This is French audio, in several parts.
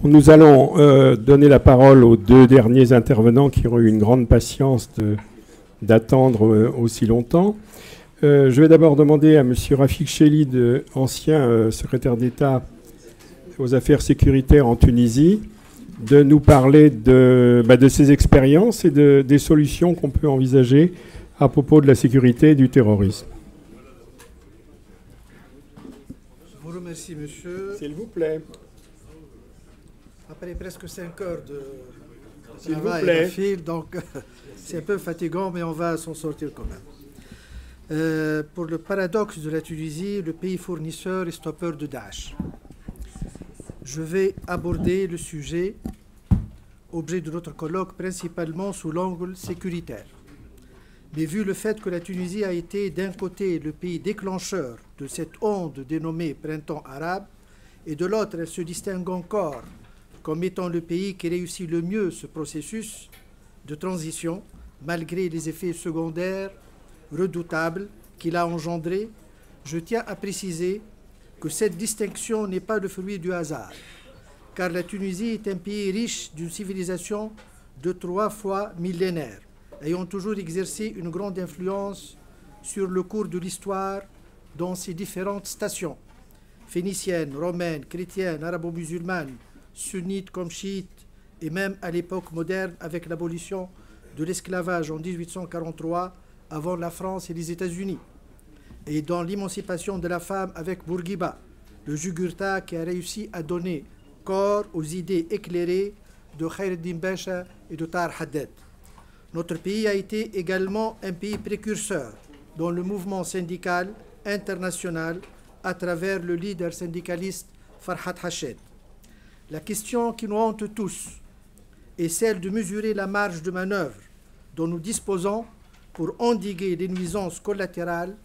Nous allons donner la parole aux deux derniers intervenants qui ont eu une grande patience d'attendre aussi longtemps. Je vais d'abord demander à M. Rafik Chélid, ancien secrétaire d'État aux affaires sécuritaires en Tunisie, de nous parler de ses expériences et des solutions qu'on peut envisager à propos de la sécurité et du terrorisme. Je vous remercie, monsieur. S'il vous plaît. Après presque 5 heures de S'il vous travail plaît. à fil, donc c'est un peu fatigant, mais on va s'en sortir quand même. Pour le paradoxe de la Tunisie, le pays fournisseur et stoppeur de Daesh. Je vais aborder le sujet, objet de notre colloque, principalement sous l'angle sécuritaire. Mais vu le fait que la Tunisie a été d'un côté le pays déclencheur de cette onde dénommée printemps arabe, et de l'autre elle se distingue encore comme étant le pays qui réussit le mieux ce processus de transition, malgré les effets secondaires redoutables qu'il a engendrés, je tiens à préciser que cette distinction n'est pas le fruit du hasard, car la Tunisie est un pays riche d'une civilisation de 3 fois millénaire, ayant toujours exercé une grande influence sur le cours de l'histoire dans ses différentes stations, phéniciennes, romaines, chrétiennes, arabo-musulmanes, sunnites comme chiites, et même à l'époque moderne avec l'abolition de l'esclavage en 1843 avant la France et les États-Unis, et dans l'émancipation de la femme avec Bourguiba, le Jugurtha qui a réussi à donner corps aux idées éclairées de Khaireddin Bâcha et de Tahar Haddad. Notre pays a été également un pays précurseur dans le mouvement syndical international à travers le leader syndicaliste Farhat Hached. La question qui nous hante tous est celle de mesurer la marge de manœuvre dont nous disposons pour endiguer les nuisances collatérales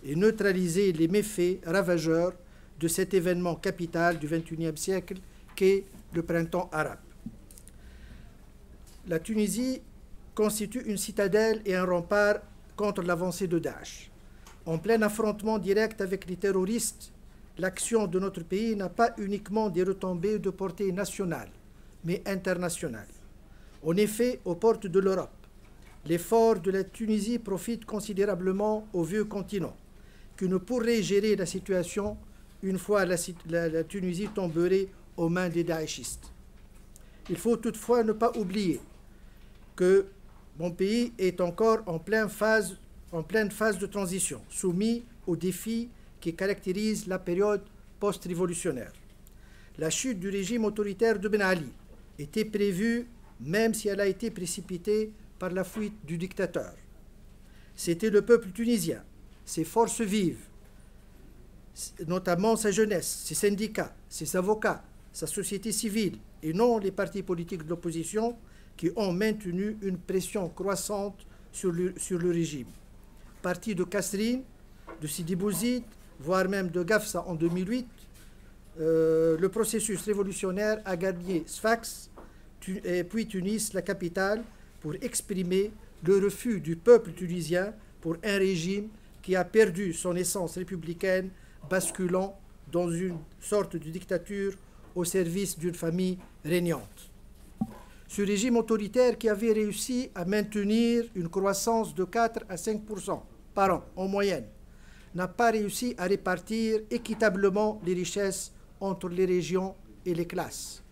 et neutraliser les méfaits ravageurs de cet événement capital du XXIe siècle qu'est le printemps arabe. La Tunisie constitue une citadelle et un rempart contre l'avancée de Daesh. En plein affrontement direct avec les terroristes, l'action de notre pays n'a pas uniquement des retombées de portée nationale, mais internationale. En effet, aux portes de l'Europe, l'effort de la Tunisie profite considérablement au vieux continent, qui ne pourrait gérer la situation une fois la Tunisie tomberait aux mains des daéchistes. Il faut toutefois ne pas oublier que mon pays est encore en pleine phase de transition, soumis aux défis qui caractérisent la période post-révolutionnaire. La chute du régime autoritaire de Ben Ali était prévue, même si elle a été précipitée par la fuite du dictateur. C'était le peuple tunisien, ses forces vives, notamment sa jeunesse, ses syndicats, ses avocats, sa société civile, et non les partis politiques de l'opposition qui ont maintenu une pression croissante sur le régime. Parti de Kasserine, de Sidi Bouzid, voire même de Gafsa en 2008, le processus révolutionnaire a gagné Sfax, puis Tunis, la capitale, pour exprimer le refus du peuple tunisien pour un régime qui a perdu son essence républicaine, basculant dans une sorte de dictature au service d'une famille régnante. Ce régime autoritaire qui avait réussi à maintenir une croissance de 4 à 5% par an en moyenne, n'a pas réussi à répartir équitablement les richesses entre les régions et les classes.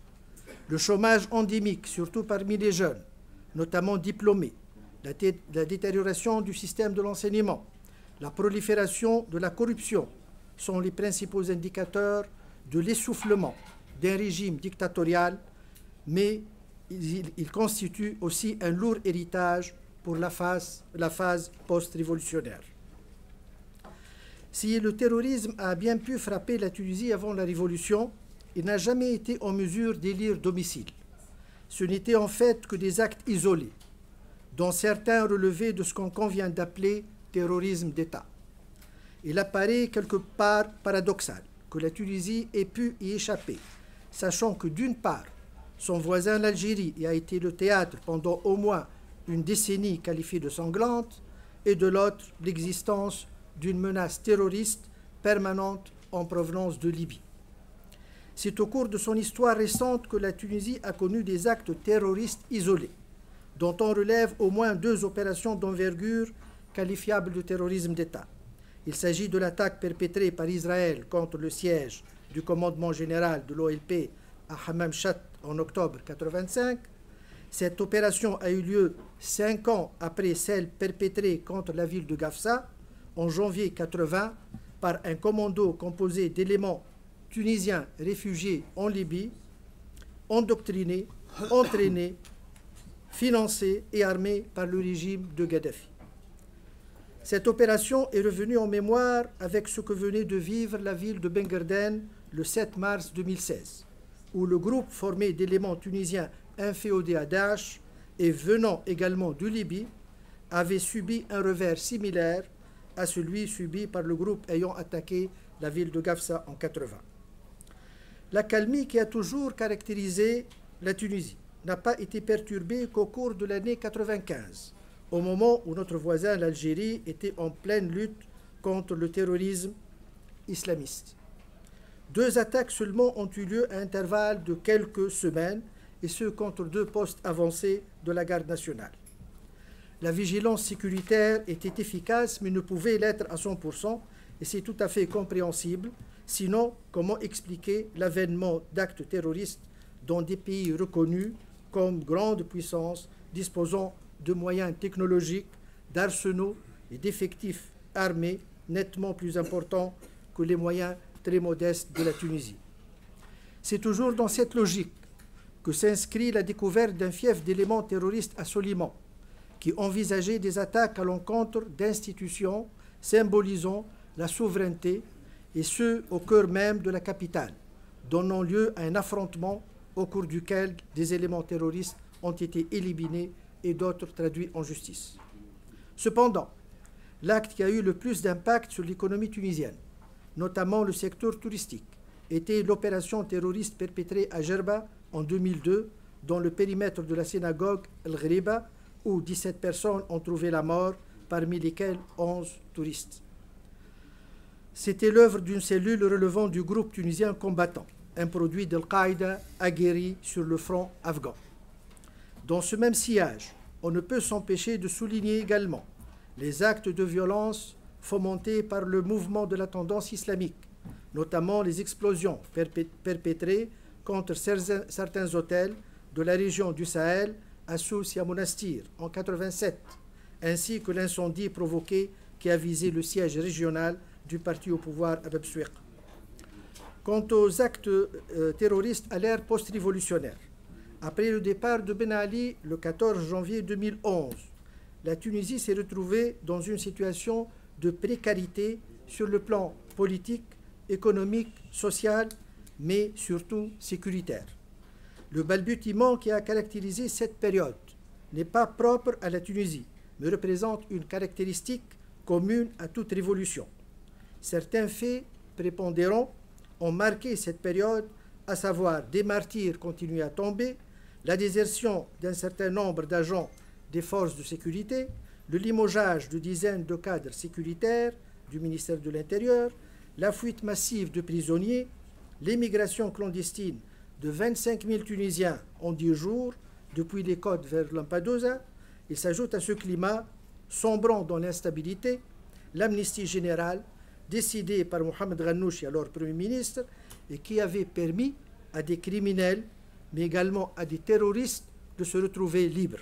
Le chômage endémique, surtout parmi les jeunes, notamment diplômés, la détérioration du système de l'enseignement, la prolifération de la corruption sont les principaux indicateurs de l'essoufflement d'un régime dictatorial, mais il constitue aussi un lourd héritage pour la phase post-révolutionnaire. Si le terrorisme a bien pu frapper la Tunisie avant la Révolution, il n'a jamais été en mesure d'élire domicile. Ce n'étaient en fait que des actes isolés, dont certains relevaient de ce qu'on convient d'appeler terrorisme d'État. Il apparaît quelque part paradoxal que la Tunisie ait pu y échapper, sachant que d'une part, son voisin l'Algérie y a été le théâtre pendant au moins une décennie qualifiée de sanglante, et de l'autre, l'existence d'une menace terroriste permanente en provenance de Libye. C'est au cours de son histoire récente que la Tunisie a connu des actes terroristes isolés, dont on relève au moins 2 opérations d'envergure qualifiables de terrorisme d'État. Il s'agit de l'attaque perpétrée par Israël contre le siège du commandement général de l'OLP à Hammam-Chat en octobre 1985. Cette opération a eu lieu 5 ans après celle perpétrée contre la ville de Gafsa en janvier 1980 par un commando composé d'éléments tunisiens réfugiés en Libye, endoctrinés, entraînés, financés et armés par le régime de Kadhafi. Cette opération est revenue en mémoire avec ce que venait de vivre la ville de Ben Guerden le 7 mars 2016, où le groupe formé d'éléments tunisiens inféodés à Daesh et venant également de Libye avait subi un revers similaire à celui subi par le groupe ayant attaqué la ville de Gafsa en 1980. L'accalmie qui a toujours caractérisé la Tunisie n'a pas été perturbée qu'au cours de l'année 1995, au moment où notre voisin, l'Algérie, était en pleine lutte contre le terrorisme islamiste. 2 attaques seulement ont eu lieu à intervalles de quelques semaines, et ce contre 2 postes avancés de la garde nationale. La vigilance sécuritaire était efficace, mais ne pouvait l'être à 100%, et c'est tout à fait compréhensible. Sinon, comment expliquer l'avènement d'actes terroristes dans des pays reconnus comme grandes puissances disposant de moyens technologiques, d'arsenaux et d'effectifs armés nettement plus importants que les moyens très modestes de la Tunisie. C'est toujours dans cette logique que s'inscrit la découverte d'un fief d'éléments terroristes à Soliman, qui envisageait des attaques à l'encontre d'institutions symbolisant la souveraineté, et ce, au cœur même de la capitale, donnant lieu à un affrontement au cours duquel des éléments terroristes ont été éliminés et d'autres traduits en justice. Cependant, l'acte qui a eu le plus d'impact sur l'économie tunisienne, notamment le secteur touristique, était l'opération terroriste perpétrée à Djerba en 2002, dans le périmètre de la synagogue El-Ghriba, où 17 personnes ont trouvé la mort, parmi lesquelles 11 touristes. C'était l'œuvre d'une cellule relevant du groupe tunisien combattant, un produit d'Al-Qaïda aguerri sur le front afghan. Dans ce même sillage, on ne peut s'empêcher de souligner également les actes de violence fomentés par le mouvement de la tendance islamique, notamment les explosions perpétrées contre certains hôtels de la région du Sahel à Sousse et à Monastir en 1987, ainsi que l'incendie provoqué qui a visé le siège régional du parti au pouvoir à Bebsouek. Quant aux actes terroristes à l'ère post-révolutionnaire, après le départ de Ben Ali le 14 janvier 2011, la Tunisie s'est retrouvée dans une situation de précarité sur le plan politique, économique, social, mais surtout sécuritaire. Le balbutiement qui a caractérisé cette période n'est pas propre à la Tunisie, mais représente une caractéristique commune à toute révolution. Certains faits prépondérants ont marqué cette période, à savoir des martyrs continuent à tomber, la désertion d'un certain nombre d'agents des forces de sécurité, le limogeage de dizaines de cadres sécuritaires du ministère de l'Intérieur, la fuite massive de prisonniers, l'émigration clandestine de 25 000 Tunisiens en 10 jours depuis les côtes vers Lampedusa. Il s'ajoute à ce climat sombrant dans l'instabilité l'amnistie générale décidée par Mohamed Ghannouchi, alors Premier ministre, et qui avait permis à des criminels, mais également à des terroristes, de se retrouver libres.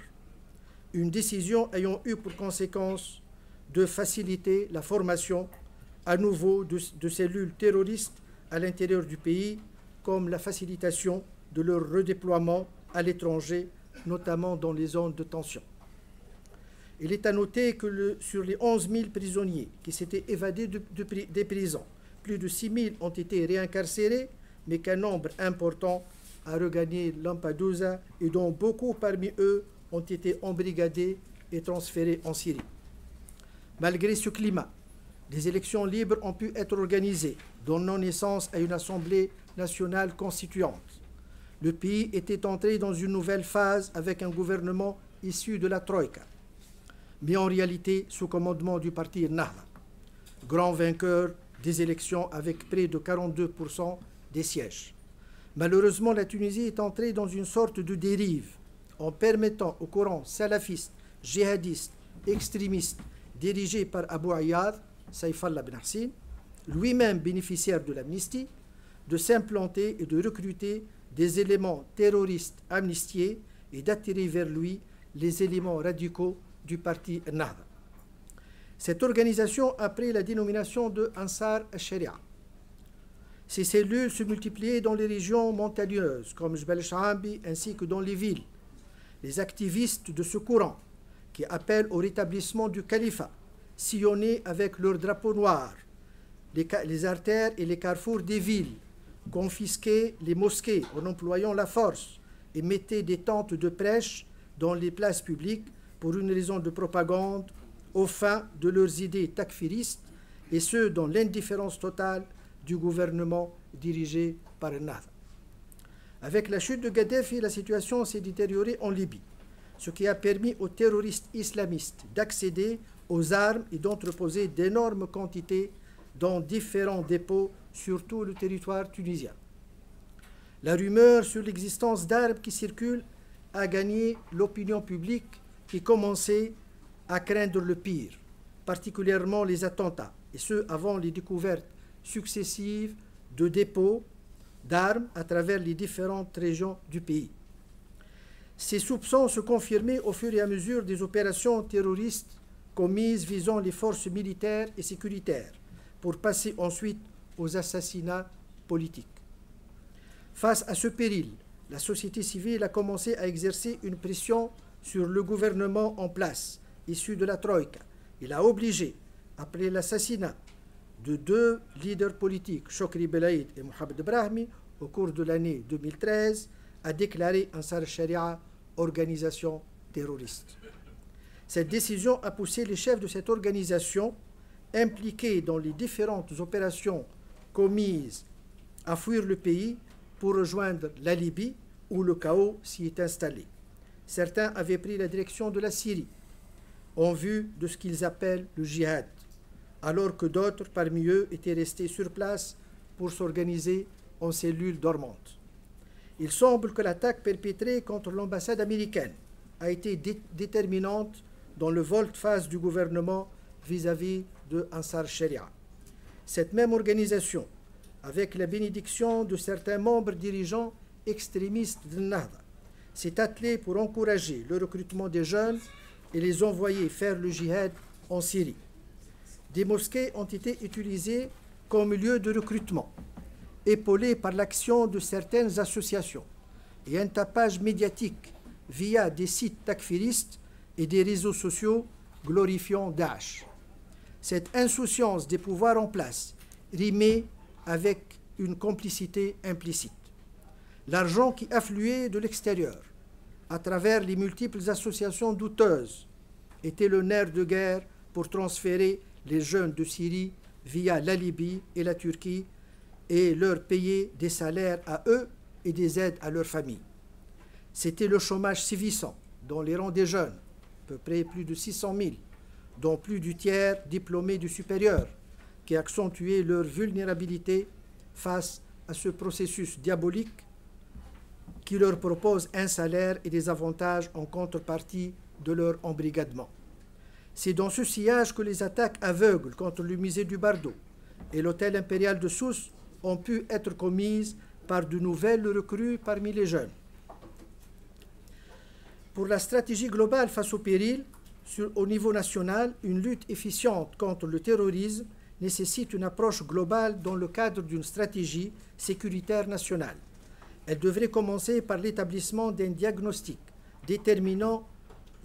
Une décision ayant eu pour conséquence de faciliter la formation à nouveau de cellules terroristes à l'intérieur du pays, comme la facilitation de leur redéploiement à l'étranger, notamment dans les zones de tension. Il est à noter que sur les 11 000 prisonniers qui s'étaient évadés des prisons, plus de 6 000 ont été réincarcérés, mais qu'un nombre important a regagné Lampedusa et dont beaucoup parmi eux ont été embrigadés et transférés en Syrie. Malgré ce climat, des élections libres ont pu être organisées, donnant naissance à une assemblée nationale constituante. Le pays était entré dans une nouvelle phase avec un gouvernement issu de la Troïka, mais en réalité sous commandement du parti Nahda, grand vainqueur des élections avec près de 42% des sièges. Malheureusement, la Tunisie est entrée dans une sorte de dérive en permettant au courant salafiste, djihadiste, extrémiste, dirigé par Abu Ayyad, Saïfallah Ben Hassin, lui-même bénéficiaire de l'amnistie, de s'implanter et de recruter des éléments terroristes amnistiés et d'attirer vers lui les éléments radicaux du parti Nahda. Cette organisation a pris la dénomination de Ansar al-Sharia. Ces cellules se multipliaient dans les régions montagneuses comme Jbel Shaambi ainsi que dans les villes. Les activistes de ce courant, qui appellent au rétablissement du califat, sillonnaient avec leur drapeau noir les artères et les carrefours des villes, confisquaient les mosquées en employant la force et mettaient des tentes de prêche dans les places publiques pour une raison de propagande aux fins de leurs idées takfiristes, et ce dans l'indifférence totale du gouvernement dirigé par Nahda. Avec la chute de Kadhafi, la situation s'est détériorée en Libye, ce qui a permis aux terroristes islamistes d'accéder aux armes et d'entreposer d'énormes quantités dans différents dépôts sur tout le territoire tunisien. La rumeur sur l'existence d'armes qui circulent a gagné l'opinion publique qui commençait à craindre le pire, particulièrement les attentats, et ce avant les découvertes successives de dépôts d'armes à travers les différentes régions du pays. Ces soupçons se confirmaient au fur et à mesure des opérations terroristes commises visant les forces militaires et sécuritaires, pour passer ensuite aux assassinats politiques. Face à ce péril, la société civile a commencé à exercer une pression sur le gouvernement en place, issu de la Troïka. Il a obligé, après l'assassinat de 2 leaders politiques, Chokri Belaïd et Mohamed Brahmi, au cours de l'année 2013, à déclarer Ansar al-Sharia organisation terroriste. Cette décision a poussé les chefs de cette organisation, impliqués dans les différentes opérations commises, à fuir le pays pour rejoindre la Libye, où le chaos s'y est installé. Certains avaient pris la direction de la Syrie, en vue de ce qu'ils appellent le djihad, alors que d'autres parmi eux étaient restés sur place pour s'organiser en cellules dormantes. Il semble que l'attaque perpétrée contre l'ambassade américaine a été déterminante dans le volte-face du gouvernement vis-à-vis de Ansar Sharia. Cette même organisation, avec la bénédiction de certains membres dirigeants extrémistes de Nahda, s'est attelée pour encourager le recrutement des jeunes et les envoyer faire le djihad en Syrie. Des mosquées ont été utilisées comme lieu de recrutement, épaulées par l'action de certaines associations et un tapage médiatique via des sites takfiristes et des réseaux sociaux glorifiant Daesh. Cette insouciance des pouvoirs en place rimait avec une complicité implicite. L'argent qui affluait de l'extérieur, à travers les multiples associations douteuses, était le nerf de guerre pour transférer les jeunes de Syrie via la Libye et la Turquie et leur payer des salaires à eux et des aides à leurs familles. C'était le chômage sévissant dans les rangs des jeunes, à peu près plus de 600 000, dont plus du tiers diplômés du supérieur, qui accentuait leur vulnérabilité face à ce processus diabolique qui leur propose un salaire et des avantages en contrepartie de leur embrigadement. C'est dans ce sillage que les attaques aveugles contre le musée du Bardo et l'hôtel impérial de Sousse ont pu être commises par de nouvelles recrues parmi les jeunes. Pour la stratégie globale face au péril, au niveau national, une lutte efficiente contre le terrorisme nécessite une approche globale dans le cadre d'une stratégie sécuritaire nationale. Elle devrait commencer par l'établissement d'un diagnostic déterminant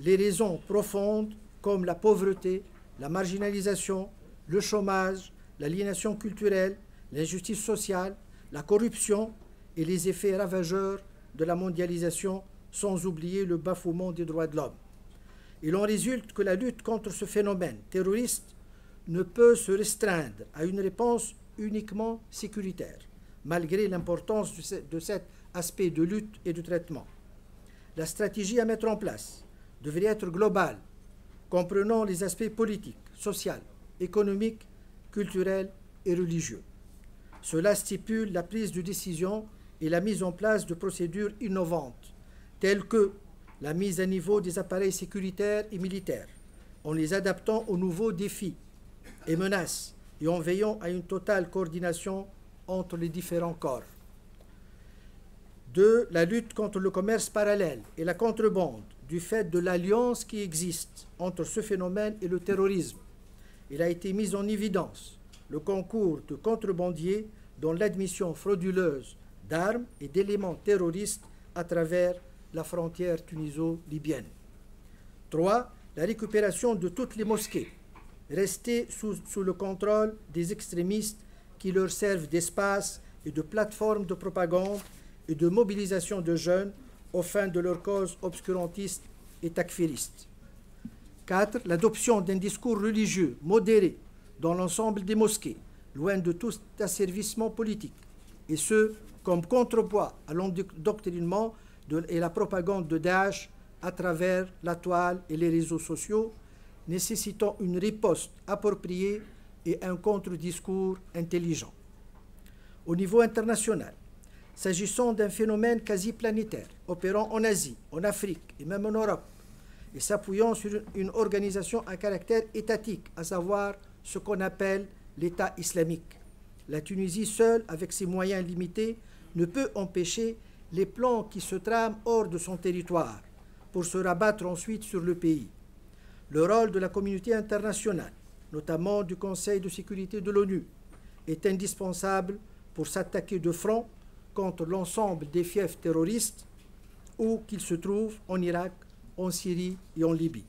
les raisons profondes comme la pauvreté, la marginalisation, le chômage, l'aliénation culturelle, l'injustice sociale, la corruption et les effets ravageurs de la mondialisation, sans oublier le bafouement des droits de l'homme. Il en résulte que la lutte contre ce phénomène terroriste ne peut se restreindre à une réponse uniquement sécuritaire, malgré l'importance de cet aspect de lutte et de traitement. La stratégie à mettre en place devrait être globale, comprenant les aspects politiques, sociaux, économiques, culturels et religieux. Cela stipule la prise de décision et la mise en place de procédures innovantes, telles que la mise à niveau des appareils sécuritaires et militaires, en les adaptant aux nouveaux défis et menaces et en veillant à une totale coordination entre les différents corps. 2. La lutte contre le commerce parallèle et la contrebande, du fait de l'alliance qui existe entre ce phénomène et le terrorisme. Il a été mis en évidence le concours de contrebandiers dans l'admission frauduleuse d'armes et d'éléments terroristes à travers la frontière tuniso-libyenne. 3. La récupération de toutes les mosquées restées sous le contrôle des extrémistes qui leur servent d'espace et de plateforme de propagande et de mobilisation de jeunes aux fins de leur cause obscurantiste et takfiriste. 4. L'adoption d'un discours religieux modéré dans l'ensemble des mosquées, loin de tout asservissement politique, et ce, comme contrepoids à l'endoctrinement et la propagande de Daesh à travers la toile et les réseaux sociaux, nécessitant une riposte appropriée et un contre-discours intelligent. Au niveau international, s'agissant d'un phénomène quasi planétaire, opérant en Asie, en Afrique et même en Europe, et s'appuyant sur une organisation à caractère étatique, à savoir ce qu'on appelle l'État islamique. La Tunisie seule, avec ses moyens limités, ne peut empêcher les plans qui se trament hors de son territoire pour se rabattre ensuite sur le pays. Le rôle de la communauté internationale, notamment du Conseil de sécurité de l'ONU, est indispensable pour s'attaquer de front contre l'ensemble des fiefs terroristes où qu'ils se trouvent en Irak, en Syrie et en Libye.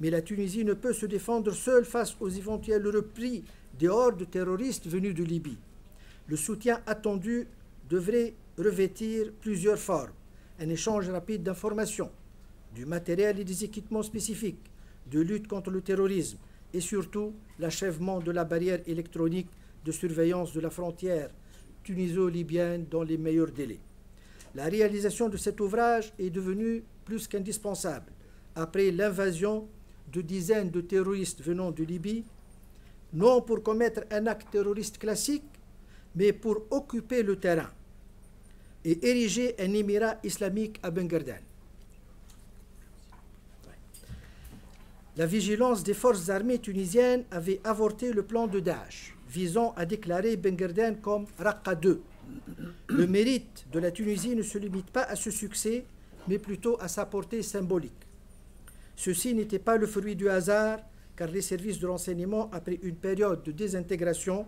Mais la Tunisie ne peut se défendre seule face aux éventuels repris des hordes terroristes venus de Libye. Le soutien attendu devrait revêtir plusieurs formes: un échange rapide d'informations, du matériel et des équipements spécifiques, de lutte contre le terrorisme et surtout l'achèvement de la barrière électronique de surveillance de la frontière tuniso-libyenne dans les meilleurs délais. La réalisation de cet ouvrage est devenue plus qu'indispensable après l'invasion de dizaines de terroristes venant de Libye, non pour commettre un acte terroriste classique, mais pour occuper le terrain et ériger un émirat islamique à Ben Guerdane. La vigilance des forces armées tunisiennes avait avorté le plan de Daesh, visant à déclarer Ben Guerdane comme Raqqa II. Le mérite de la Tunisie ne se limite pas à ce succès, mais plutôt à sa portée symbolique. Ceci n'était pas le fruit du hasard, car les services de renseignement, après une période de désintégration,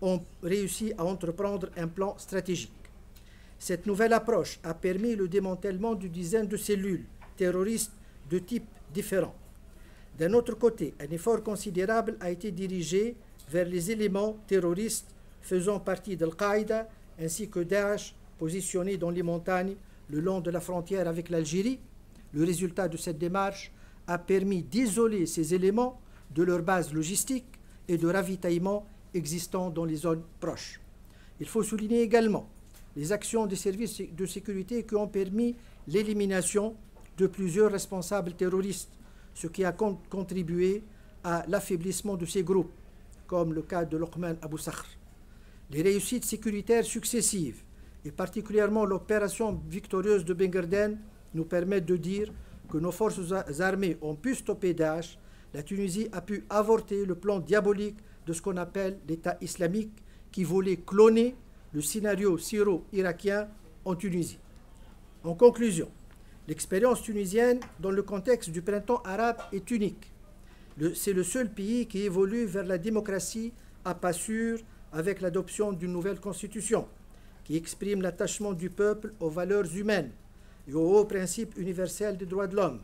ont réussi à entreprendre un plan stratégique. Cette nouvelle approche a permis le démantèlement d'une dizaine de cellules terroristes de types différents. D'un autre côté, un effort considérable a été dirigé vers les éléments terroristes faisant partie d'Al-Qaïda ainsi que Daesh positionnés dans les montagnes le long de la frontière avec l'Algérie. Le résultat de cette démarche a permis d'isoler ces éléments de leur base logistique et de ravitaillement existant dans les zones proches. Il faut souligner également les actions des services de sécurité qui ont permis l'élimination de plusieurs responsables terroristes, ce qui a contribué à l'affaiblissement de ces groupes, comme le cas de Luqman Abu Sakhr. Les réussites sécuritaires successives, et particulièrement l'opération victorieuse de Ben Guerdane, nous permettent de dire que nos forces armées ont pu stopper Daesh. La Tunisie a pu avorter le plan diabolique de ce qu'on appelle l'État islamique, qui voulait cloner le scénario syro-irakien en Tunisie. En conclusion, l'expérience tunisienne dans le contexte du printemps arabe est unique. C'est le seul pays qui évolue vers la démocratie à pas sûr avec l'adoption d'une nouvelle constitution qui exprime l'attachement du peuple aux valeurs humaines et aux hauts principes universels des droits de l'homme,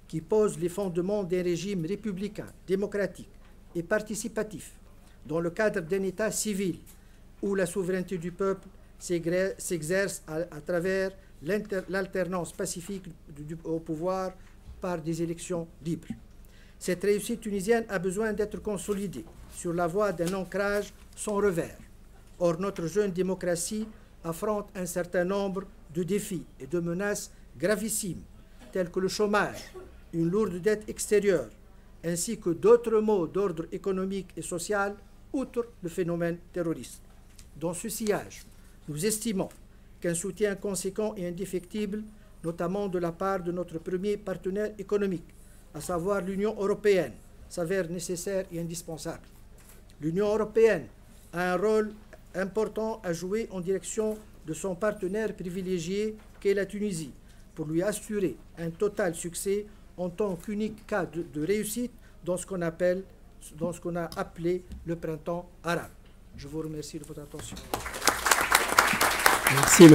qui pose les fondements d'un régime républicain, démocratique et participatif dans le cadre d'un État civil où la souveraineté du peuple s'exerce à travers l'alternance pacifique au pouvoir par des élections libres. Cette réussite tunisienne a besoin d'être consolidée sur la voie d'un ancrage sans revers. Or, notre jeune démocratie affronte un certain nombre de défis et de menaces gravissimes, tels que le chômage, une lourde dette extérieure, ainsi que d'autres maux d'ordre économique et social, outre le phénomène terroriste. Dans ce sillage, nous estimons qu'un soutien conséquent et indéfectible, notamment de la part de notre premier partenaire économique, à savoir l'Union européenne, s'avère nécessaire et indispensable. L'Union européenne a un rôle important à jouer en direction de son partenaire privilégié qu'est la Tunisie, pour lui assurer un total succès en tant qu'unique cas de réussite dans ce qu'on a appelé le printemps arabe. Je vous remercie de votre attention. Merci,